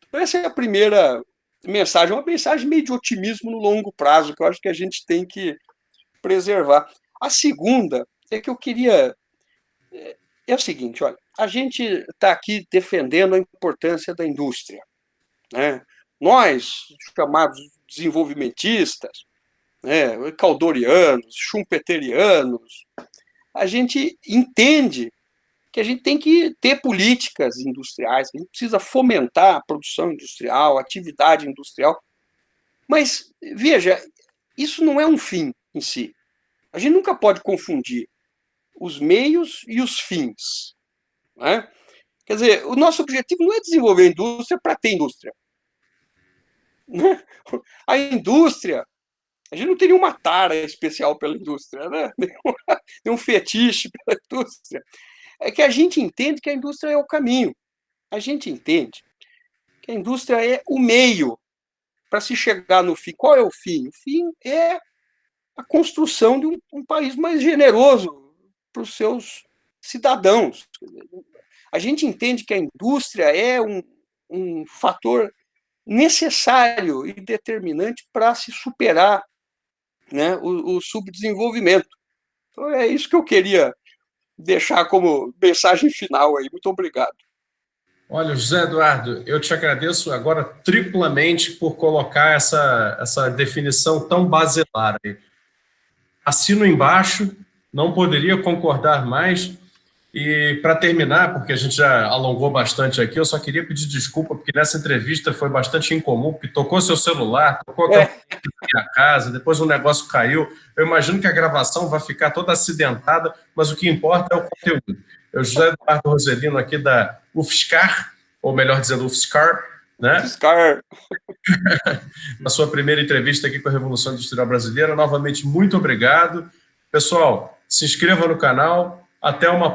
Então, essa é a primeira mensagem, uma mensagem meio de otimismo no longo prazo, que eu acho que a gente tem que preservar. A segunda é que eu queria... É o seguinte, olha, a gente está aqui defendendo a importância da indústria, né? Nós, chamados desenvolvimentistas, né, caldorianos, schumpeterianos, a gente entende que a gente tem que ter políticas industriais, a gente precisa fomentar a produção industrial, a atividade industrial. Mas, veja, isso não é um fim em si. A gente nunca pode confundir os meios e os fins. né? Quer dizer, o nosso objetivo não é desenvolver indústria para ter indústria. Né? A indústria, a gente não tem nenhuma tara especial pela indústria, né? Nenhum fetiche pela indústria. É que a gente entende que a indústria é o caminho. A gente entende que a indústria é o meio para se chegar no fim. Qual é o fim? O fim é a construção de um país mais generoso para os seus cidadãos. A gente entende que a indústria é um fator necessário e determinante para se superar, né, o subdesenvolvimento. Então, é isso que eu queria deixar como mensagem final aí. Muito obrigado. Olha, José Eduardo, eu te agradeço agora triplamente por colocar essa definição tão basilar aí. Assino embaixo, não poderia concordar mais. E para terminar, porque a gente já alongou bastante aqui, eu só queria pedir desculpa, porque nessa entrevista foi bastante incomum, porque tocou seu celular, tocou a câmera da minha casa, depois o negócio caiu. Eu imagino que a gravação vai ficar toda acidentada, mas o que importa é o conteúdo. Eu, José Eduardo Roselino, aqui da UFSCar, ou melhor dizendo, UFSCar, né? UFSCar. Na sua primeira entrevista aqui com a Revolução Industrial Brasileira. Novamente, muito obrigado. Pessoal, se inscreva no canal. Até uma